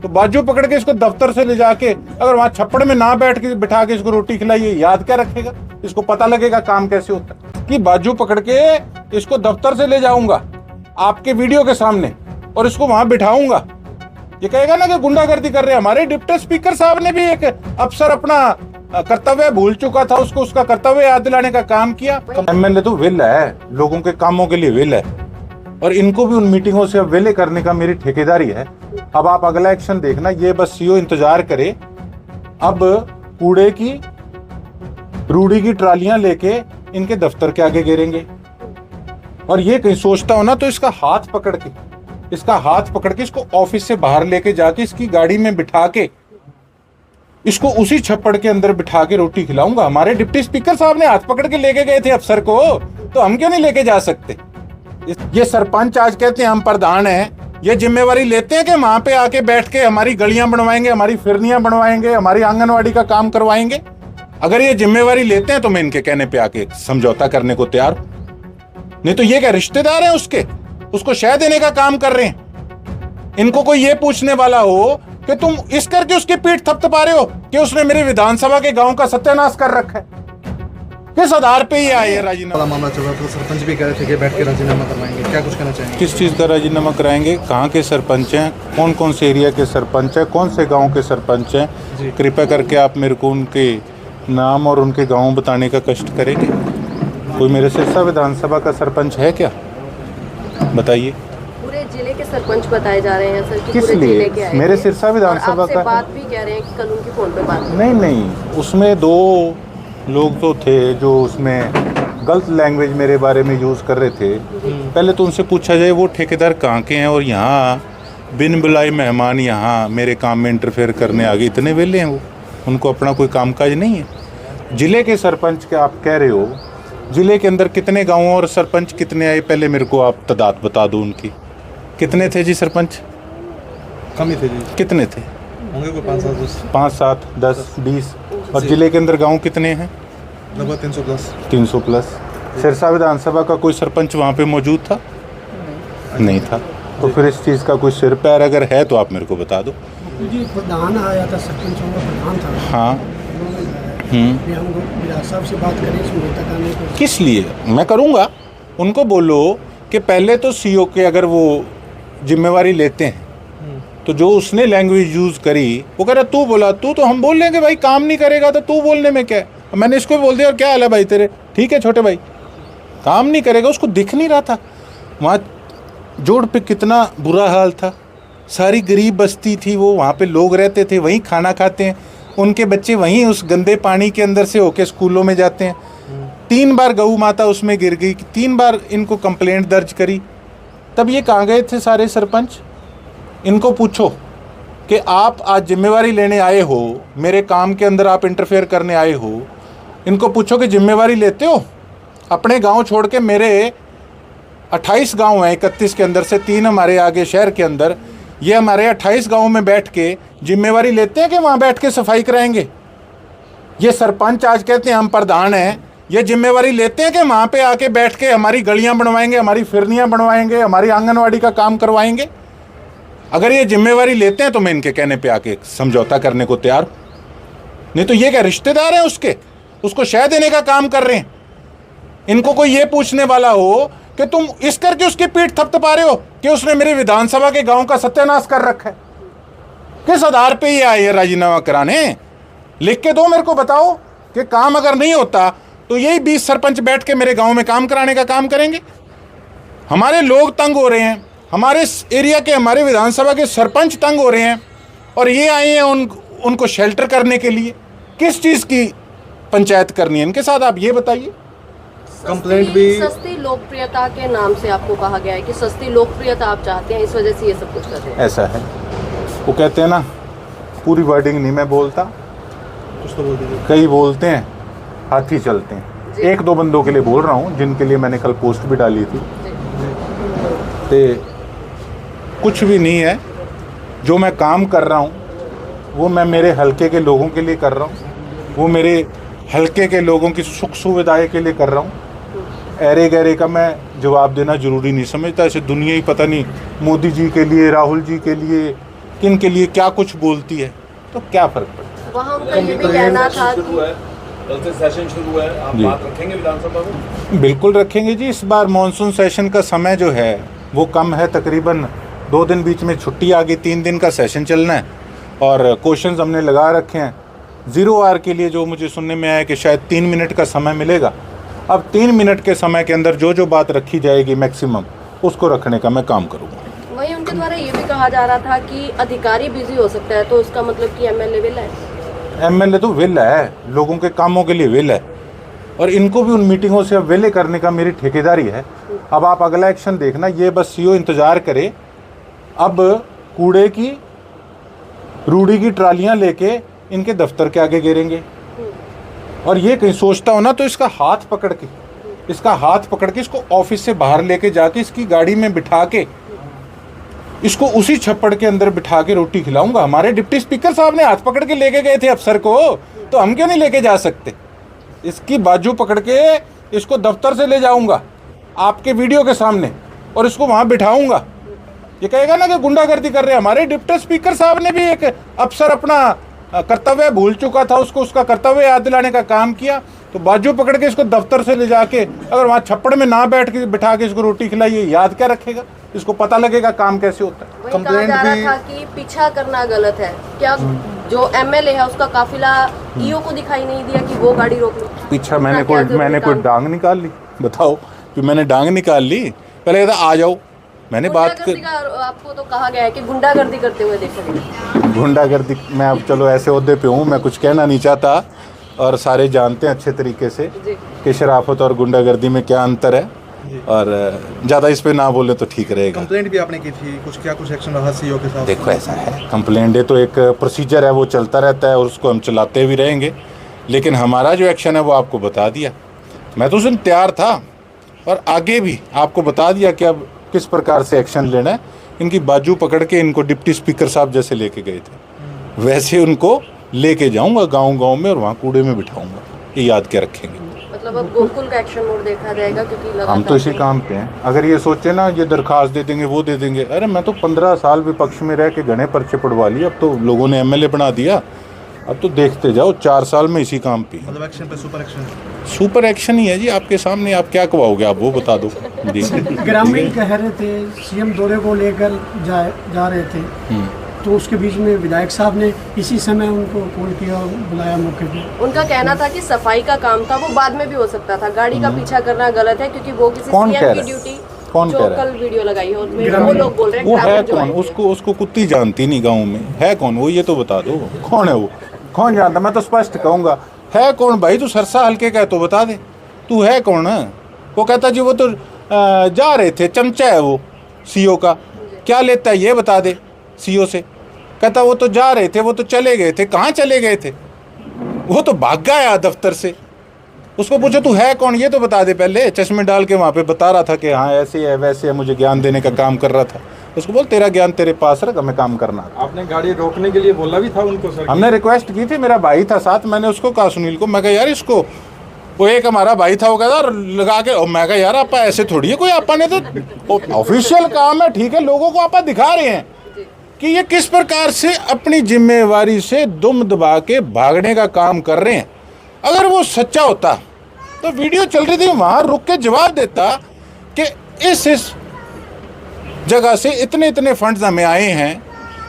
तो बाजू पकड़ के इसको दफ्तर से ले जाके अगर वहां छप्पड़ में ना बैठ के बिठा के इसको रोटी खिलाइए, याद क्या रखेगा? इसको पता लगेगा काम कैसे होता है। कि बाजू पकड़ के इसको दफ्तर से ले जाऊंगा आपके वीडियो के सामने और इसको वहां बिठाऊंगा, ये कहेगा ना कि गुंडागर्दी कर रहे हैं। हमारे डिप्टी स्पीकर साहब ने भी एक अफसर अपना कर्तव्य भूल चुका था, उसको उसका कर्तव्य याद दिलाने का काम किया। एमएलए तो विल है, लोगों के कामों के लिए विल है, और इनको भी उन मीटिंगों से अब विले करने का मेरी ठेकेदारी है। अब आप अगला एक्शन देखना, ये बस सीओ इंतजार करे। अब कूड़े की रूढ़ी की ट्रालियां लेके इनके दफ्तर के आगे गिरेंगे, और ये कहीं सोचता हो ना तो इसका हाथ पकड़ के इसको ऑफिस से बाहर लेके जाके इसकी गाड़ी में बिठा के इसको उसी छप्पड़ के अंदर बिठा के रोटी खिलाऊंगा। हमारे डिप्टी स्पीकर साहब ने हाथ पकड़ के लेके गए थे अफसर को, तो हम क्यों नहीं लेके जा सकते? ये सरपंच आज कहते हैं हम प्रधान हैं, ये जिम्मेवारी लेते हैं कि वहां पे आके बैठ के हमारी गलियां बनवाएंगे, हमारी फिरनियां बनवाएंगे, हमारी आंगनवाड़ी का काम करवाएंगे। अगर ये जिम्मेवारी लेते हैं तो मैं इनके कहने पे आके समझौता करने को तैयार हूं, नहीं तो ये क्या रिश्तेदार हैं उसको शह देने का काम कर रहे हैं। इनको कोई ये पूछने वाला हो कि तुम इस करके उसकी पीठ थपथपा रहे हो कि उसने मेरी विधानसभा के गांव का सत्यानाश कर रखा है, किस आधार पे ये आए राजीनामा? मामला चल रहा था, सरपंच भी कह रहे थे कि बैठ के राजीनामा करवाएंगे, क्या कुछ कहना चाहेंगे? किस चीज़ का राजीनामा कराएंगे? कहाँ के सरपंच हैं, कौन कौन से एरिया के सरपंच हैं, कौन से गांव के सरपंच हैं? कृपया करके आप मेरे को उनके नाम और उनके गांव बताने का कष्ट करेंगे। कोई मेरे सिरसा विधानसभा का सरपंच है क्या, बताइए? पूरे जिले के सरपंच बताए जा रहे हैं सर कि किस पूरे लिए? जिले के आए मेरे थे। सिरसा विधानसभा और का बात भी कह रहे हैं कि कल उनकी फोन पे बात नहीं, उसमें 2 लोग तो थे जो उसमें गलत लैंग्वेज मेरे बारे में यूज़ कर रहे थे। पहले तो उनसे पूछा जाए वो ठेकेदार कहाँ के हैं और यहाँ बिन बुलाए मेहमान यहाँ मेरे काम में इंटरफेयर करने आ गए, इतने वेले हैं वो, उनको अपना कोई कामकाज नहीं है। जिले के सरपंच के आप कह रहे हो, जिले के अंदर कितने गाँव और सरपंच कितने आए, पहले मेरे को आप तादाद बता दो उनकी। कितने थे जी सरपंच? कम ही थे जी। कितने थे? होंगे कोई 5, 7, 10, 20। और जिले के अंदर गांव कितने हैं? लगभग 300 प्लस। 300 प्लस। सिरसा विधानसभा का कोई सरपंच वहाँ पे मौजूद था? नहीं था। तो फिर इस चीज़ का कोई सिर पैर अगर है तो आप मेरे को बता दो। जी प्रधान आया था, सरपंचों का प्रधान था। हाँ। हम विराट साहब से बात करें समझौता करने को। किस लिए? मैं करूँगा। उनको बोलो कि पहले तो सीओ के अगर वो जिम्मेवारी लेते हैं तो जो उसने लैंग्वेज यूज़ करी, वो कह रहा तू बोला, तू तो हम बोल लेंगे भाई, काम नहीं करेगा तो तू बोलने में क्या है? मैंने इसको भी बोल दिया और क्या हाल है भाई तेरे, ठीक है छोटे भाई, काम नहीं करेगा। उसको दिख नहीं रहा था वहाँ जोड़ पे कितना बुरा हाल था, सारी गरीब बस्ती थी वो, वहाँ पे लोग रहते थे, वहीं खाना खाते हैं, उनके बच्चे वहीं उस गंदे पानी के अंदर से होके स्कूलों में जाते हैं। 3 बार गऊ माता उसमें गिर गई, 3 बार इनको कंप्लेंट दर्ज करी। तब ये कहाँ गए थे सारे सरपंच? इनको पूछो कि आप आज जिम्मेवारी लेने आए हो, मेरे काम के अंदर आप इंटरफेयर करने आए हो, इनको पूछो कि जिम्मेवारी लेते हो? अपने गांव छोड़ के, मेरे 28 गांव हैं 31 के अंदर से, 3 हमारे आगे शहर के अंदर, ये हमारे 28 गाँव में बैठ के जिम्मेवारी लेते हैं कि वहाँ बैठ के सफाई कराएंगे? ये सरपंच आज कहते हैं हम प्रधान हैं, ये जिम्मेवारी लेते हैं कि वहाँ पे आके बैठ के हमारी गलियाँ बनवाएंगे, हमारी फिरनियाँ बनवाएंगे, हमारी आंगनवाड़ी का काम करवाएंगे? अगर ये जिम्मेवारी लेते हैं तो मैं इनके कहने पे आके समझौता करने को तैयार हूं, नहीं तो ये क्या रिश्तेदार हैं उसको शह देने का काम कर रहे हैं। इनको कोई ये पूछने वाला हो कि तुम इस करके उसकी पीठ थपथपा रहे हो कि उसने मेरी विधानसभा के गांव का सत्यानाश कर रखा है, किस आधार पे ये आए राजीनामा कराने? लिख के दो मेरे को, बताओ कि काम अगर नहीं होता तो यही 20 सरपंच बैठ के मेरे गाँव में काम कराने का काम करेंगे। हमारे लोग तंग हो रहे हैं, हमारे एरिया के, हमारे विधानसभा के सरपंच तंग हो रहे हैं, और ये आए हैं उनको शेल्टर करने के लिए। किस चीज़ की पंचायत करनी है इनके साथ, आप ये बताइए। कंप्लेंट भी सस्ती लोकप्रियता के नाम से आपको कहा गया है कि सस्ती लोकप्रियता आप चाहते हैं, इस वजह से ये सब कुछ कर रहे हैं। ऐसा है, वो कहते हैं ना, पूरी वर्डिंग नहीं मैं बोलता, कुछ तो बोल दीजिए। कई बोलते हैं हाथी चलते हैं। 1-2 बंदों के लिए बोल रहा हूँ जिनके लिए मैंने कल पोस्ट भी डाली थी। तो कुछ भी नहीं है, जो मैं काम कर रहा हूँ वो मैं मेरे हलके के लोगों के लिए कर रहा हूँ, वो मेरे हलके के लोगों की सुख सुविधाएं के लिए कर रहा हूँ। ऐरे गहरे का मैं जवाब देना ज़रूरी नहीं समझता। ऐसे दुनिया ही पता नहीं मोदी जी के लिए, राहुल जी के लिए, किन के लिए क्या कुछ बोलती है, तो क्या फ़र्क पड़ता है। वहाँ उनका ये भी कहना था कि कल से सेशन शुरू है, आप जी। बात रखेंगे विधानसभा में? बिल्कुल रखेंगे जी। इस बार मानसून सेशन का समय जो है वो कम है, तकरीबन 2 दिन बीच में छुट्टी आ गई, 3 दिन का सेशन चलना है और क्वेश्चंस हमने लगा रखे हैं 0 आवर के लिए। जो मुझे सुनने में आया कि शायद 3 मिनट का समय मिलेगा। अब 3 मिनट के समय के अंदर जो बात रखी जाएगी मैक्सिमम, उसको रखने का मैं काम करूँगा। वहीं उनके द्वारा ये भी कहा जा रहा था कि अधिकारी बिजी हो सकता है, तो उसका मतलब कि एमएलए विला है। एमएलए तो विल है, लोगों के कामों के लिए विल है, और इनको भी उन मीटिंगों से अब विले करने का मेरी ठेकेदारी है। अब आप अगला एक्शन देखना, ये बस सीओ इंतज़ार करे। अब कूड़े की रूढ़ी की ट्रालियां लेके इनके दफ्तर के आगे गिरेंगे, और ये कहीं सोचता हो ना तो इसका हाथ पकड़ के इसको ऑफिस से बाहर लेके जाके इसकी गाड़ी में बिठा के इसको उसी छप्पड़ के अंदर बिठा के रोटी खिलाऊंगा। हमारे डिप्टी स्पीकर साहब ने हाथ पकड़ के लेके गए थे अफसर को, तो हम क्यों नहीं लेके जा सकते। इसकी बाजू पकड़ के इसको दफ्तर से ले जाऊंगा आपके वीडियो के सामने, और इसको वहां बिठाऊंगा। ये कहेगा ना कि गुंडागर्दी कर रहे हैं। हमारे डिप्टी स्पीकर साहब ने भी एक अफसर अपना कर्तव्य भूल चुका था, उसको उसका कर्तव्य याद दिलाने का काम किया, तो बाजू पकड़ के इसको दफ्तर से ले जाके अगर वहाँ छप्पड़ में ना बैठ के बिठा के इसको रोटी खिलाइए, याद क्या रखेगा, इसको पता लगेगा काम कैसे होता है। वही कहा जा रहा था कि पीछा करना गलत है। क्या जो एमएलए है उसका काफिला ईओ को दिखाई नहीं दिया कि वो गाड़ी रोक लो? पीछा मैंने कोई डांग निकाल ली? बताओ कि मैंने डांग निकाल ली? पहले कहता आ जाओ, मैंने बात कर। आपको तो कहा गया है कि गुंडागर्दी करते हुए देखा गया। गुंडागर्दी, मैं अब चलो ऐसे ओहदे पे हूँ, मैं कुछ कहना नहीं चाहता, और सारे जानते हैं अच्छे तरीके से कि शराफत और गुंडागर्दी में क्या अंतर है, और ज़्यादा इस पे ना बोले तो ठीक रहेगा। कंप्लेंट भी आपने की थी, कुछ एक्शन रहा सीईओ के साथ? देखो ऐसा है, कंप्लेंट तो एक प्रोसीजर है, वो चलता रहता है और उसको हम चलाते भी रहेंगे, लेकिन हमारा जो एक्शन है वो आपको बता दिया। मैं तो उसमें तैयार था और आगे भी आपको बता दिया कि अब किस प्रकार से एक्शन लेना है। इनकी बाजू पकड़ के इनको डिप्टी स्पीकर साहब जैसे लेके गए थे, वैसे उनको लेके जाऊंगा गांव-गांव में और वहाँ कूड़े में बिठाऊंगा। ये याद क्या रखेंगे। मतलब अब गोकुल का एक्शन मोड देखा जाएगा, क्योंकि हम तो इसी काम पे हैं। अगर ये सोचे ना ये दरखास्त दे देंगे वो दे देंगे, अरे मैं तो 15 साल विपक्ष में रह के घने पर्चे पड़वा लिए, अब तो लोगों ने एमएलए बना दिया। अब तो देखते जाओ, 4 साल में इसी काम पे। मतलब एक्शन पे सुपर एक्शन? सुपर एक्शन ही है जी आपके सामने। आप क्या कवाओगे, आप वो बता दो जी। ग्रामीण कह रहे थे सीएम दौरे को लेकर जा रहे थे, तो उसके बीच में विधायक साहब ने इसी समय उनको कॉल किया, बुलाया मौके पे। उनका कहना था कि सफाई का काम था, वो बाद में भी हो सकता था। गाड़ी का पीछा करना गलत है, क्योंकि वो किसी कौन कह सीएम रहा की है? ड्यूटी कौन जो कह रहा है? कल वीडियो लगाई है उसमें वो लोग बोल रहे हैं। वो है ग्रामीण जो कौन? आए थे। उसको कुत्ती जानती नहीं गाँव में, है कौन वो, ये तो बता दो। कौन है वो? कौन जानता? मैं तो स्पष्ट कहूँगा, है कौन भाई? तू सरसा हल्के का है तो बता दे, तू है कौन? वो कहता जी वो तो जा रहे थे, चमचा है वो सीओ का, क्या लेता है ये बता दे सीओ से। कहता वो तो जा रहे थे, वो तो चले गए थे। कहाँ चले गए थे? वो तो भाग गया दफ्तर से। उसको पूछो तू है कौन, ये तो बता दे पहले। चश्मे डाल के वहाँ पे बता रहा था कि हाँ ऐसे है वैसे है, मुझे ज्ञान देने का काम कर रहा था। उसको बोल तेरा ज्ञान तेरे पास रख, हमें काम करना। आपने गाड़ी रोकने के लिए बोला भी था उनको सर? हमने रिक्वेस्ट की थी, मेरा भाई था साथ, मैंने उसको कहा सुनील को, मैं कहा यार इसको, वो एक हमारा भाई था वो कहता लगा के, और मैं कहा यार आपा ऐसे थोड़ी है कोई, आपा ने तो ऑफिशियल काम है, ठीक है, लोगों को आपा दिखा रहे हैं कि ये किस प्रकार से अपनी जिम्मेवारी से दुम दबा के भागने का काम कर रहे हैं। अगर वो सच्चा होता तो वीडियो चल रही थी वहाँ रुक के जवाब देता कि इस जगह से इतने फंड्स हमें आए हैं,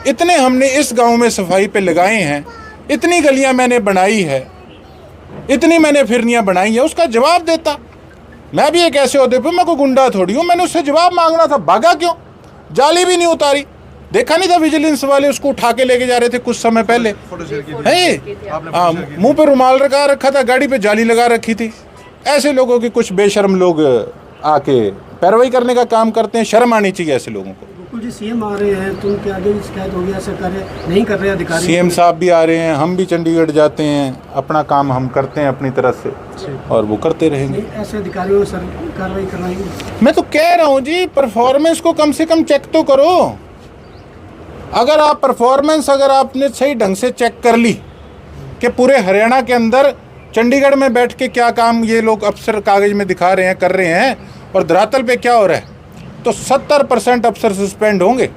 इतने हमने इस गांव में सफाई पे लगाए हैं, इतनी गलियां मैंने बनाई है, इतनी मैंने फिरनियां बनाई है, उसका जवाब देता। मैं भी एक ऐसे होते पे, मैं कोई गुंडा थोड़ी हूँ, मैंने उससे जवाब मांगना था। भागा क्यों? जाली भी नहीं उतारी, देखा नहीं था विजिलेंस वाले उसको उठा के लेके जा रहे थे कुछ समय पहले, है मुंह पे रुमाल रखा था, गाड़ी पे जाली लगा रखी थी। ऐसे लोगों के कुछ बेशर्म लोग आके पैरवाई करने का काम करते हैं, शर्म आनी चाहिए ऐसे लोगों को। गोकुल जी सीएम आ रहे हैं तो उनके आगे भी शिकायत होगी, ऐसा कार्य नहीं कर रहे अधिकारी? सीएम साहब भी आ रहे हैं, हम भी चंडीगढ़ जाते हैं, अपना काम हम करते हैं अपनी तरफ से और वो करते रहेंगे। ऐसे अधिकारियों सर कार्रवाई करवाएंगे? मैं तो कह रहा हूँ जी, परफॉर्मेंस को कम से कम चेक तो करो। अगर आप परफॉर्मेंस अगर आपने सही ढंग से चेक कर ली कि पूरे हरियाणा के अंदर चंडीगढ़ में बैठ के क्या काम ये लोग अफसर कागज में दिखा रहे हैं, कर रहे हैं, और धरातल पे क्या हो रहा है, तो 70% अफसर सस्पेंड होंगे।